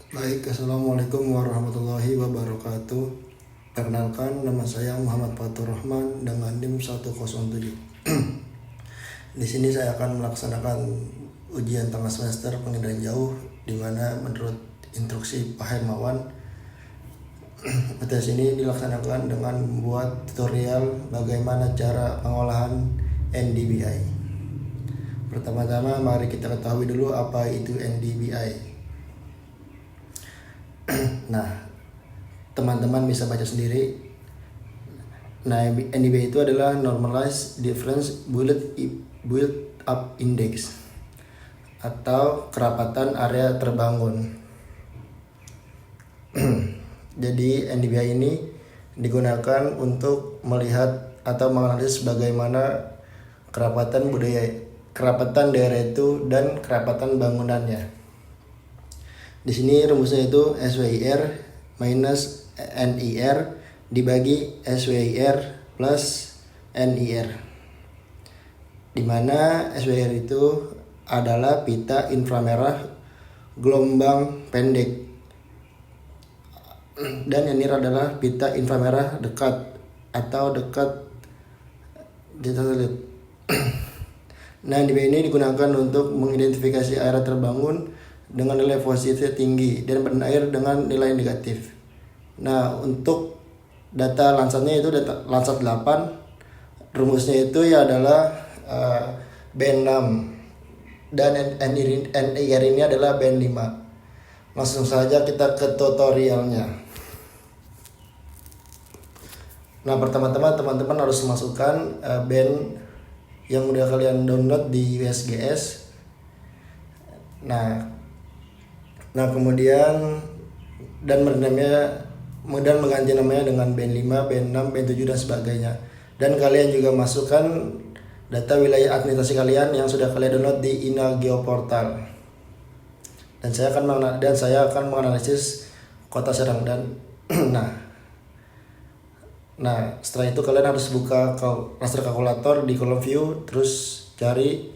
Baik, Assalamualaikum warahmatullahi wabarakatuh. Perkenalkan, nama saya Muhammad Fatur Rahman dengan NIM 107. Di sini saya akan melaksanakan ujian tengah semester pengendalian jauh, di mana menurut instruksi Pak Hermawan, tes ini dilaksanakan dengan membuat tutorial bagaimana cara pengolahan NDBI. Pertama-tama, mari kita ketahui dulu apa itu NDBI. Nah, teman-teman bisa baca sendiri. Nah, NDBI itu adalah Normalized Difference Build Up Index atau kerapatan area terbangun. Jadi NDBI ini digunakan untuk melihat atau menganalisis bagaimana kerapatan daerah itu dan kerapatan bangunannya. Di sini rumusnya itu SWIR minus NIR dibagi SWIR plus NIR, di mana SWIR itu adalah pita inframerah gelombang pendek dan NIR adalah pita inframerah dekat atau dekat di satelit. Nah, NDBI ini digunakan untuk mengidentifikasi area terbangun dengan nilai positif tinggi dan badan air dengan nilai negatif. Nah, untuk data Landsatnya itu data Landsat 8, rumusnya itu ya adalah band 6 dan NIR ini adalah band 5. Langsung saja kita ke tutorialnya. Nah, pertama-tama teman-teman harus masukkan band yang udah kalian download di USGS. Nah, kemudian dan mengganti namanya dengan band 5, band 6, band 7 dan sebagainya. Dan kalian juga masukkan data wilayah administrasi kalian yang sudah kalian download di Ina Geoportal. Dan saya akan menganalisis Kota Serang dan Nah, setelah itu kalian harus buka raster kalkulator di kolom view, terus cari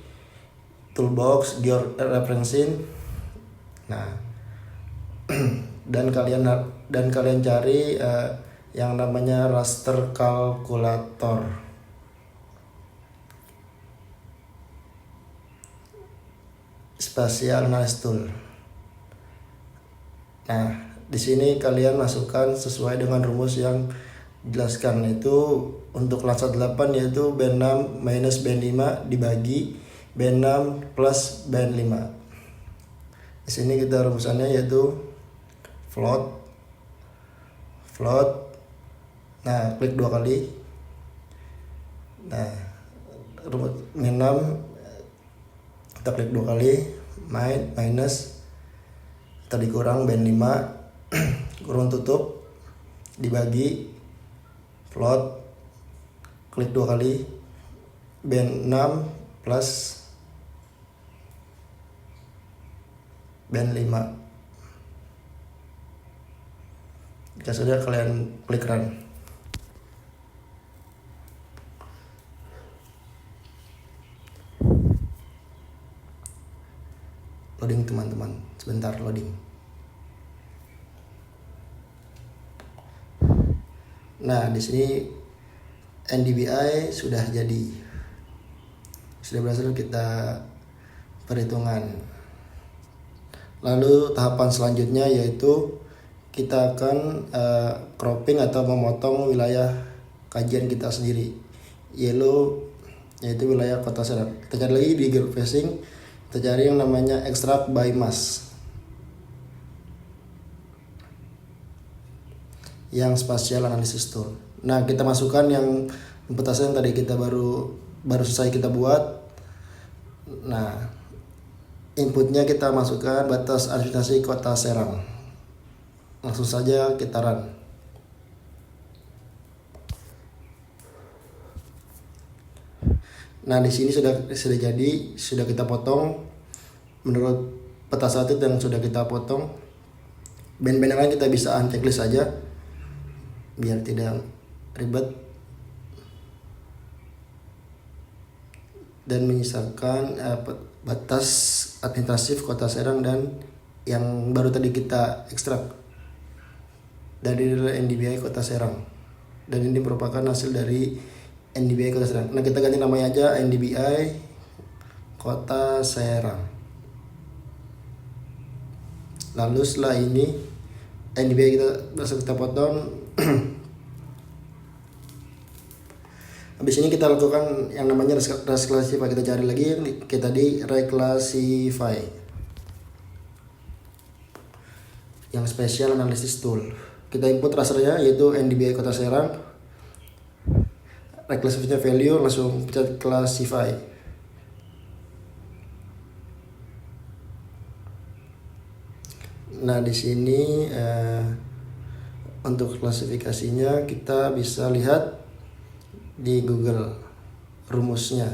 toolbox georeferencing. Nah, dan kalian cari yang namanya raster kalkulator. Spatial Analysis Tool. Nah, di sini kalian masukkan sesuai dengan rumus yang jelaskan, itu untuk Landsat 8 yaitu band 6 minus band 5 dibagi band 6 plus band 5. Di sini kita rumusannya yaitu float. Nah, klik 2 kali. Nah, rumus min 6 kita klik 2 kali, minus tadi kurang band 5 kurung tutup dibagi float, klik 2 kali, band 6 plus band 5. Jika sudah, kalian klik run. Loading teman-teman, sebentar loading. Nah, di sini NDBI sudah berhasil kita perhitungan. Lalu tahapan selanjutnya yaitu kita akan cropping atau memotong wilayah kajian kita sendiri, yaitu wilayah Kota Serang. Kita cari lagi di geofacing, kita cari yang namanya extract by mass yang Spatial Analysis Tool. Nah, kita masukkan yang petasan yang tadi kita baru selesai kita buat. Nah, inputnya kita masukkan batas administrasi Kota Serang. Langsung saja kita run. Nah, di sini sudah kita potong menurut peta satelit yang sudah kita potong. Band-band yang lain kita bisa unchecklist saja biar tidak ribet, dan menyisakan batas administratif Kota Serang dan yang baru tadi kita ekstrak dari NDBI Kota Serang, dan ini merupakan hasil dari NDBI Kota Serang. Nah, kita ganti namanya aja NDBI Kota Serang. Lalu setelah ini NDBI kita potong. Habis ini kita lakukan yang namanya reclassify. Kita cari lagi yang kita di reclassify, yang special analysis tool. Kita input rasternya yaitu NDBI Kota Serang, reclassify value, langsung pencet classify. Nah, di sini untuk klasifikasinya kita bisa lihat di Google rumusnya,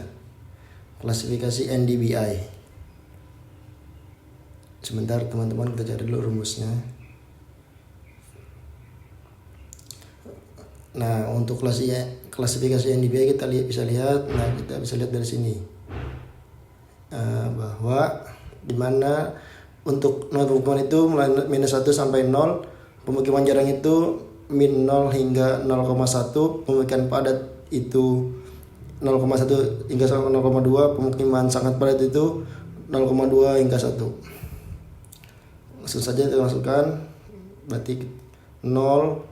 klasifikasi NDBI. Sebentar teman-teman, kita cari dulu rumusnya. Nah, untuk klasifikasi NDBI kita bisa lihat. Nah, kita bisa lihat dari sini bahwa dimana untuk pemukiman itu minus 1 sampai 0, pemukiman jarang itu min 0 hingga 0,1, pemukiman padat itu 0,1 hingga 0,2, pemukiman sangat padat itu 0,2 hingga 1. Langsung saja kita masukkan, berarti 0,0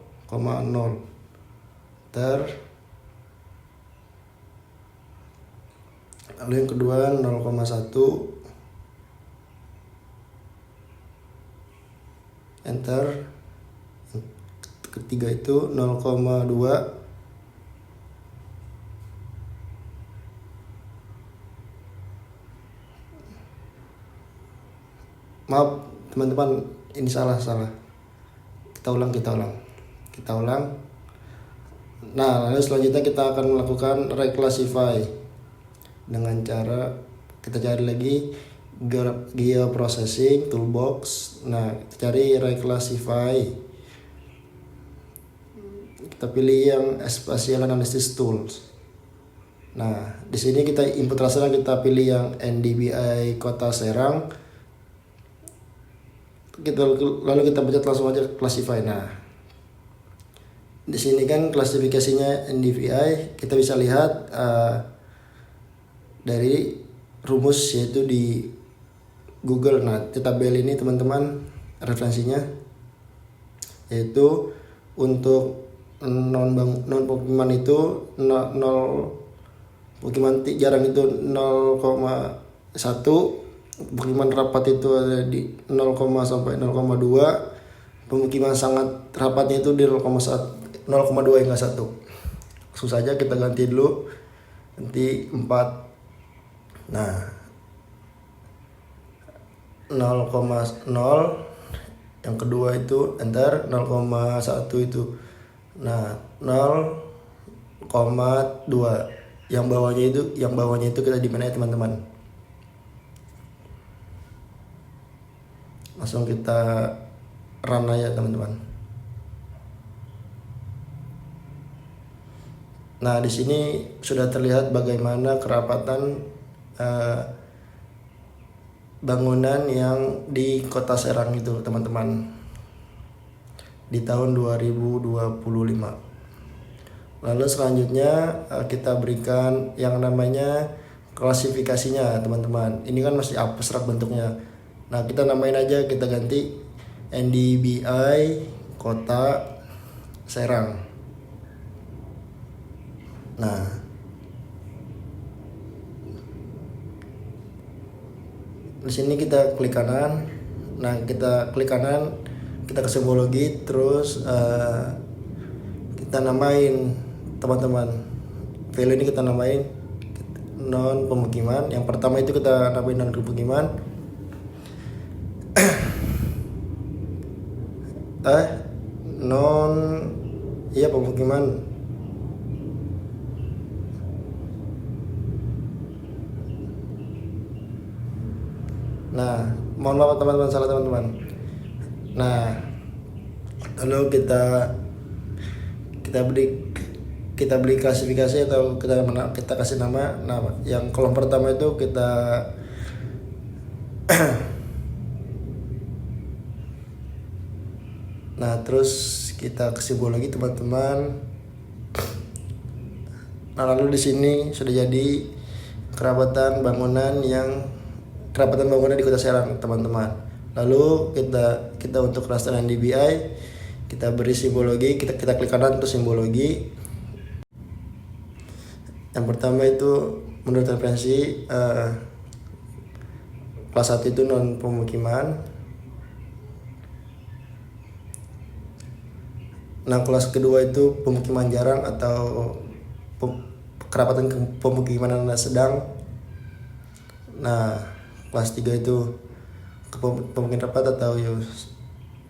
lalu yang kedua 0,1, enter. Ketiga itu 0,2, maaf teman-teman, ini salah. Kita ulang. Nah, lalu selanjutnya kita akan melakukan reclassify dengan cara kita cari lagi geoprocessing toolbox. Nah, kita cari reclassify, kita pilih yang spatial analysis tools. Nah, di sini kita input rasternya, kita pilih yang NDBI Kota Serang. Lalu kita pencet langsung aja classify. Nah, di sini kan klasifikasinya NDBI, kita bisa lihat dari rumus yaitu di Google. Nah, di tabel ini teman-teman referensinya yaitu untuk non pemukiman itu 0 pemukiman jarang itu 0,1, pemukiman rapat itu ada di 0, sampai 0,2, pemukiman sangat rapatnya itu di 0,2 hingga 1. Langsung saja kita ganti dulu, ganti 4. Nah, 0,0 yang kedua itu enter, 0,1 itu. Nah, 0,2 yang bawahnya itu kita di mana ya teman-teman? Langsung kita run aja teman-teman. Nah, di sini sudah terlihat bagaimana kerapatan bangunan yang di Kota Serang itu teman-teman di tahun 2025. Lalu selanjutnya kita berikan yang namanya klasifikasinya teman-teman. Ini kan masih abstrak bentuknya. Nah, kita namain aja, kita ganti NDBI Kota Serang. Nah, di sini kita klik kanan. Nah, kita klik kanan, kita ke simbologi, terus kita namain teman-teman. Value ini kita namain non pemukiman. Yang pertama itu kita namain non pemukiman. Pemukiman. Nah, mohon maaf teman-teman, salah teman-teman. Nah, lalu kita beri klasifikasi atau kita kasih nama. Nah, yang kolom pertama itu kita Nah, terus kita ke simbologi teman-teman. Nah, lalu di sini sudah jadi kerapatan bangunan di Kota Serang, teman-teman. Lalu kita untuk raster NDBI kita beri simbologi, kita klik kanan untuk simbologi. Yang pertama itu menurut referensi kelas 1 itu non pemukiman. Nah, kelas kedua itu pemukiman jarang atau kerapatan pemukiman sedang. Nah, kelas 3 itu pemukiman rapat atau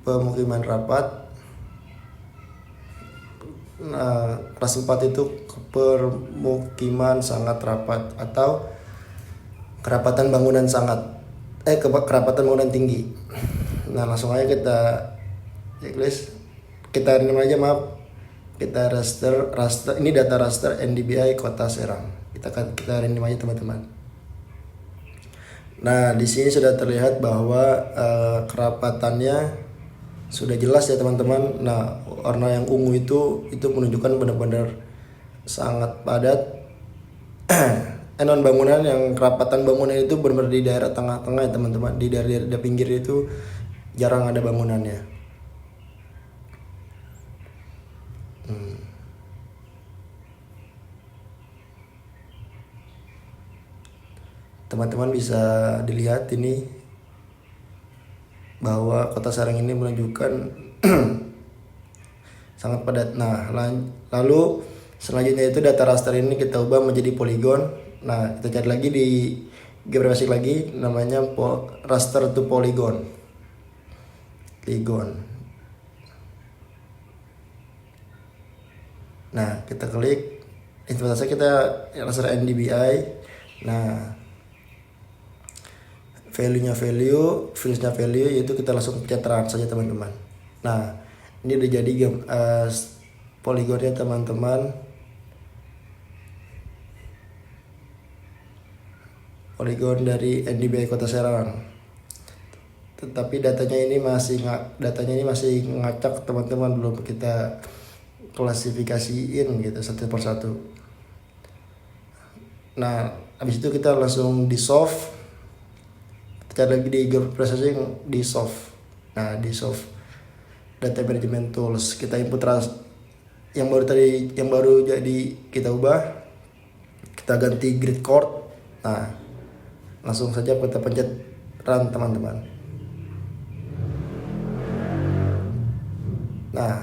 pemukiman rapat. Nah, kelas 4 itu permukiman sangat rapat atau kerapatan bangunan kerapatan bangunan tinggi. Nah, langsung aja kita kita raster ini data raster NDBI Kota Serang. Kita random aja teman-teman. Nah, di sini sudah terlihat bahwa kerapatannya sudah jelas ya teman-teman. Nah, warna yang ungu itu menunjukkan benar-benar sangat padat. Non bangunan yang kerapatan bangunan itu benar-benar di daerah tengah-tengah ya teman-teman. Di daerah pinggir itu jarang ada bangunannya. Teman-teman bisa dilihat ini bahwa Kota Serang ini menunjukkan sangat padat. Nah, lalu selanjutnya itu data raster ini kita ubah menjadi poligon. Nah, kita cari lagi di Game Basic lagi, namanya raster to polygon. Nah, kita klik inventarisasi, kita raster NDBI. Nah, fieldsnya value yaitu kita langsung pencet run saja teman-teman. Nah, ini udah jadi poligonnya teman-teman. Poligon dari NDBI Kota Serang. Tetapi datanya ini masih ngacak teman-teman, belum kita klasifikasiin gitu satu persatu. Nah, habis itu kita langsung di solve. Kita lagi di group processing di solve. Nah, di solve data management tools, kita input yang baru jadi kita ubah, kita ganti grid chord. Nah, langsung saja kita pencet run teman-teman. Nah,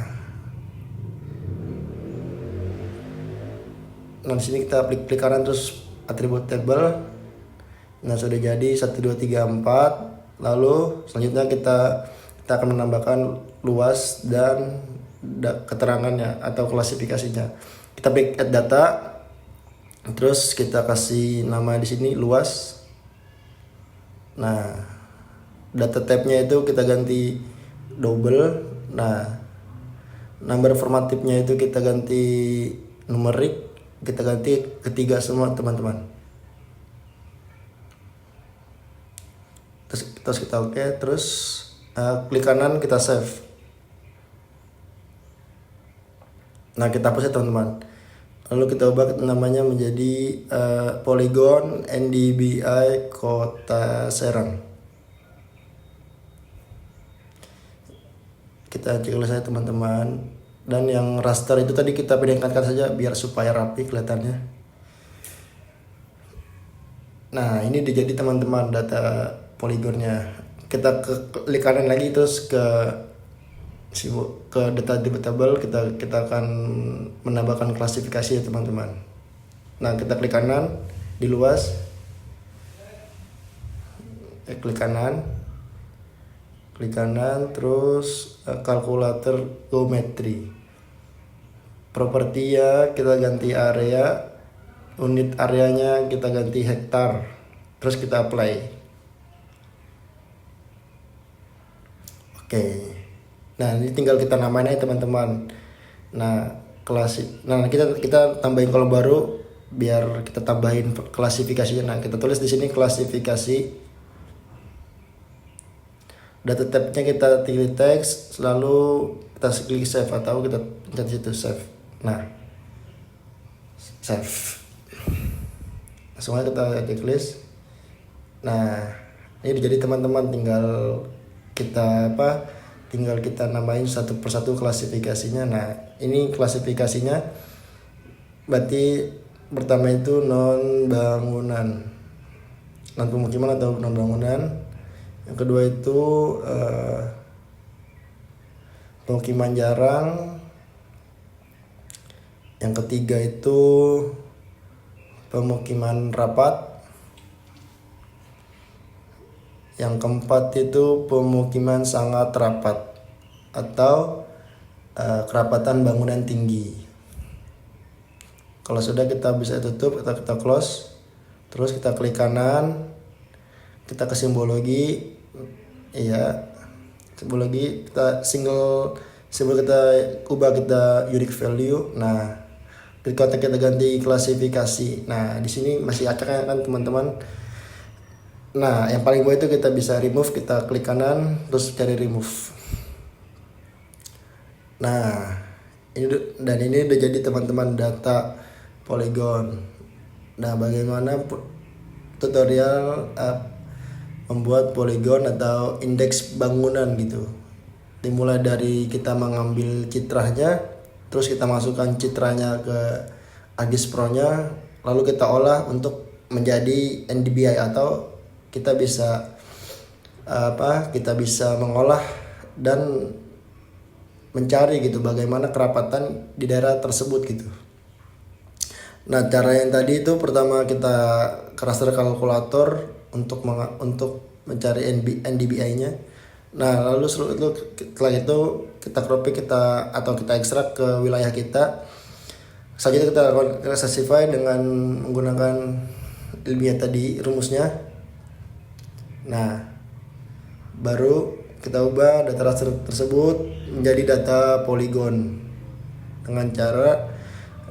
di sini kita klik kanan terus atribut table. Nah, sudah jadi 1 2 3 4. Lalu selanjutnya kita akan menambahkan luas dan keterangannya atau klasifikasinya. Kita add data, terus kita kasih nama di sini luas. Nah, data tabnya itu kita ganti double. Nah, number formatifnya itu kita ganti numerik, kita ganti ketiga semua teman-teman. Terus kita oke, terus klik kanan kita save. Nah, kita hapus ya teman-teman. Lalu kita ubah namanya menjadi Polygon NDBI Kota Serang. Kita cek saja teman-teman. Dan yang raster itu tadi kita pindahkan saja biar supaya rapi kelihatannya. Nah, ini udah jadi teman-teman data poligonnya. Kita klik kanan lagi terus ke data table, kita akan menambahkan klasifikasi ya teman-teman. Nah, kita klik kanan di luas, klik kanan terus kalkulator geometri, properti ya kita ganti area, unit areanya kita ganti hektar, terus kita apply. Oke. Nah, ini tinggal kita namain aja teman-teman. Nah, kita tambahin kolom baru biar kita tambahin klasifikasinya. Nah, kita tulis di sini klasifikasi. data tabnya kita pilih teks, lalu kita klik save atau kita pencet situ save. Nah, save. Langsung aja kita checklist. Nah, ini jadi teman-teman tinggal kita nambahin satu persatu klasifikasinya. Nah, ini klasifikasinya berarti pertama itu non pemukiman atau non bangunan. Yang kedua itu pemukiman jarang. Yang ketiga itu pemukiman rapat. Yang keempat itu pemukiman sangat rapat atau kerapatan bangunan tinggi. Kalau sudah, kita bisa tutup atau kita close. Terus kita klik kanan, kita ke simbologi, simbologi kita simbol kita ubah, kita unique value. Nah, berikutnya kita ganti klasifikasi. Nah, di sini masih acak kan teman-teman. Nah, yang paling bawah itu kita bisa remove, kita klik kanan terus cari remove. Nah, ini udah jadi teman-teman data Polygon. Nah, bagaimana tutorial membuat Polygon atau indeks bangunan gitu. Dimulai dari kita mengambil citranya, terus kita masukkan citranya ke ArcGIS Pro-nya, lalu kita olah untuk menjadi NDBI atau kita bisa mengolah dan mencari gitu bagaimana kerapatan di daerah tersebut gitu. Nah, cara yang tadi itu pertama kita ke raster kalkulator untuk mencari NDBI-nya. Nah, lalu setelah itu kita copy kita ekstrak ke wilayah kita. Selanjutnya kita lakukan classify dengan menggunakan ilmiah tadi rumusnya. Nah, baru kita ubah data raster tersebut menjadi data Polygon dengan cara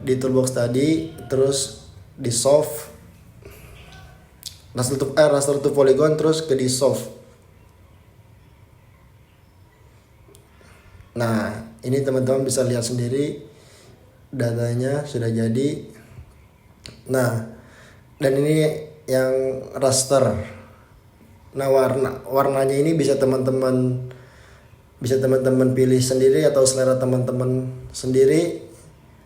di toolbox tadi, terus di solve raster to Polygon, terus ke di solve. Nah, ini teman-teman bisa lihat sendiri datanya sudah jadi. Nah, dan ini yang raster. Nah, warnanya ini bisa teman-teman pilih sendiri atau selera teman-teman sendiri.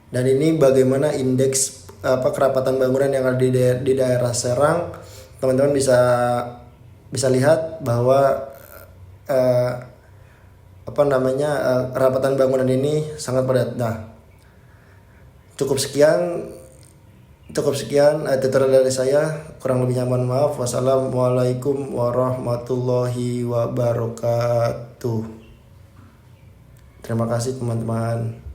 Dan ini bagaimana indeks kerapatan bangunan yang ada di daerah Serang. Teman-teman bisa lihat bahwa kerapatan bangunan ini sangat padat. Nah, cukup sekian tutorial dari saya. Kurang lebihnya mohon maaf. Wassalamualaikum warahmatullahi wabarakatuh. Terima kasih teman-teman.